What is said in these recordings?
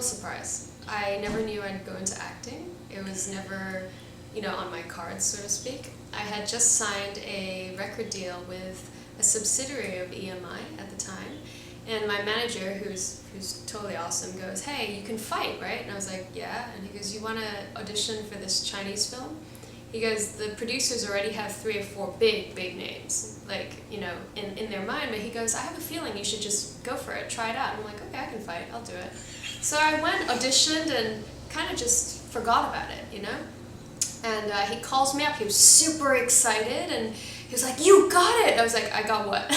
surprise. I never knew I'd go into acting. It was never, on my cards, so to speak. I had just signed a record deal with a subsidiary of EMI at the time, and my manager, who's totally awesome, goes, "Hey, you can fight, right?" And I was like, "Yeah." And he goes, "You want to audition for this Chinese film?" He goes, "The producers already have 3 or 4 big names, in their mind." But he goes, "I have a feeling you should just go for it, try it out." And I'm like, "Okay, I can fight, I'll do it." So I went, auditioned, and kind of just forgot about it, And he calls me up. He was super excited, and he was like, "You got it!" I was like, "I got what?"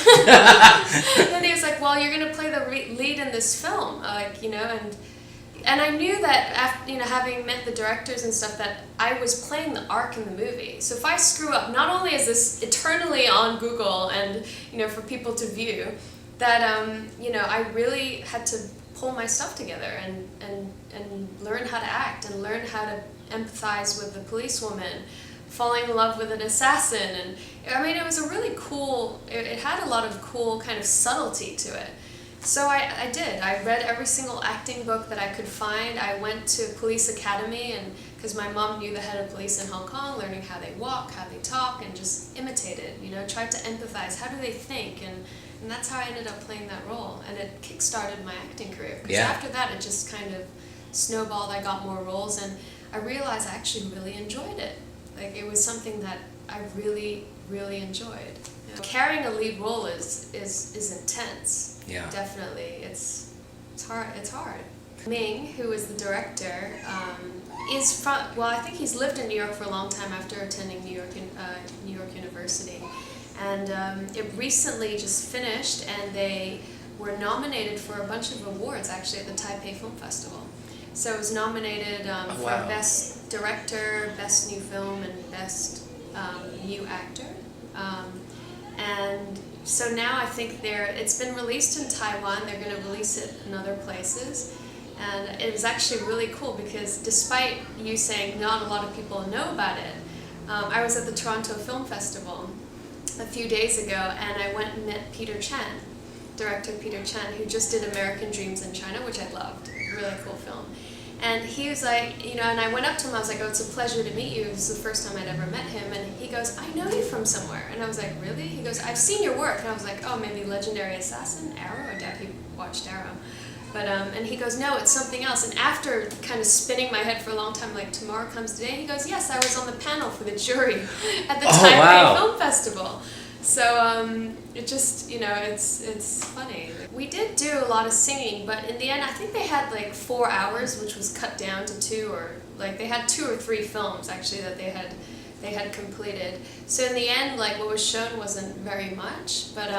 Then he was like, "Well, you're gonna play the lead in this film, and I knew that after, having met the directors and stuff, that I was playing the arc in the movie. So if I screw up, not only is this eternally on Google and for people to view, that I really had to pull my stuff together and learn how to act and learn how to empathize with the policewoman, falling in love with an assassin, and it was a really cool. It had a lot of cool kind of subtlety to it. So I did. I read every single acting book that I could find. I went to police academy, and because my mom knew the head of police in Hong Kong, learning how they walk, how they talk, and just imitated, tried to empathize. How do they think? And that's how I ended up playing that role. And it kickstarted my acting career. Because after that, it just kind of snowballed. I got more roles, and I realized I actually really enjoyed it. Like, it was something that I really, really enjoyed. Carrying a lead role is intense. Yeah. Definitely. It's hard. Ming, who is the director, is from, I think he's lived in New York for a long time after attending New York University. And it recently just finished, and they were nominated for a bunch of awards, actually, at the Taipei Film Festival. So it was nominated for Best Director, Best New Film, and Best New Actor. And so now I think it's been released in Taiwan. They're going to release it in other places. And it was actually really cool because despite you saying not a lot of people know about it, I was at the Toronto Film Festival a few days ago, and I went and met Peter Chan, director Peter Chan, who just did American Dreams in China, which I loved. Really cool film. And he was like, and I went up to him, I was like, "Oh, it's a pleasure to meet you." It was the first time I'd ever met him. And he goes, "I know you from somewhere." And I was like, "Really?" He goes, "I've seen your work." And I was like, "Oh, maybe Legendary Assassin, Arrow?" I doubt he watched Arrow. But, and he goes, "No, it's something else." And after kind of spinning my head for a long time, like, "Tomorrow Comes Today," he goes, "Yes, I was on the panel for the jury at the Taipei Film Festival." So it just, it's funny. We did do a lot of singing, but in the end, I think they had like 4 hours, which was cut down to 2, or like they had 2 or 3 films actually that they had completed. So in the end, like what was shown wasn't very much, but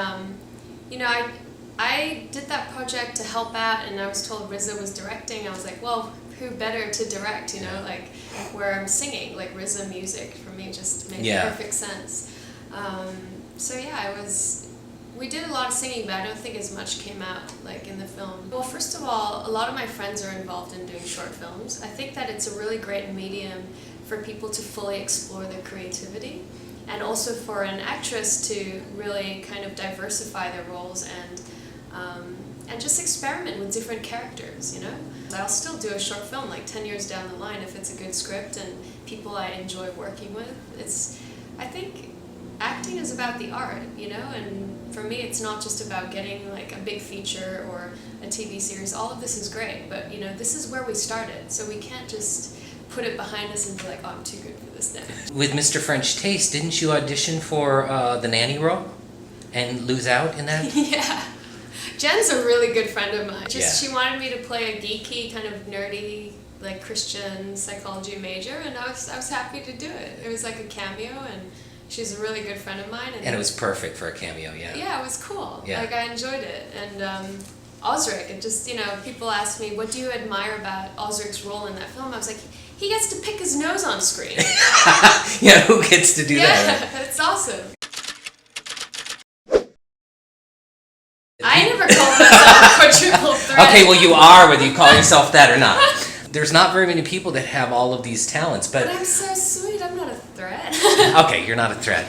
I did that project to help out, and I was told RZA was directing. I was like, well, who better to direct, like where I'm singing, like RZA music for me just made perfect sense. So yeah, we did a lot of singing, but I don't think as much came out like in the film. Well, first of all, a lot of my friends are involved in doing short films. I think that it's a really great medium for people to fully explore their creativity, and also for an actress to really kind of diversify their roles and just experiment with different characters, I'll still do a short film like 10 years down the line if it's a good script and people I enjoy working with. I think acting is about the art, and for me it's not just about getting like a big feature or a TV series. All of this is great, but this is where we started, so we can't just put it behind us and be like, "Oh, I'm too good for this now." With Mr. French Taste, didn't you audition for the nanny role and lose out in that? Yeah. Jen's a really good friend of mine. She wanted me to play a geeky, kind of nerdy, like Christian psychology major, and I was happy to do it. It was like a cameo, and she's a really good friend of mine. And it was perfect for a cameo, yeah. Yeah, it was cool. Yeah. Like, I enjoyed it. And Osric, it just, people ask me, what do you admire about Osric's role in that film? I was like, he gets to pick his nose on screen. Yeah, who gets to do that? Yeah, it's awesome. I never called myself a quadruple threat. Okay, well, you are, whether you call yourself that or not. There's not very many people that have all of these talents, but I'm so sweet. I'm not a threat. Okay, you're not a threat.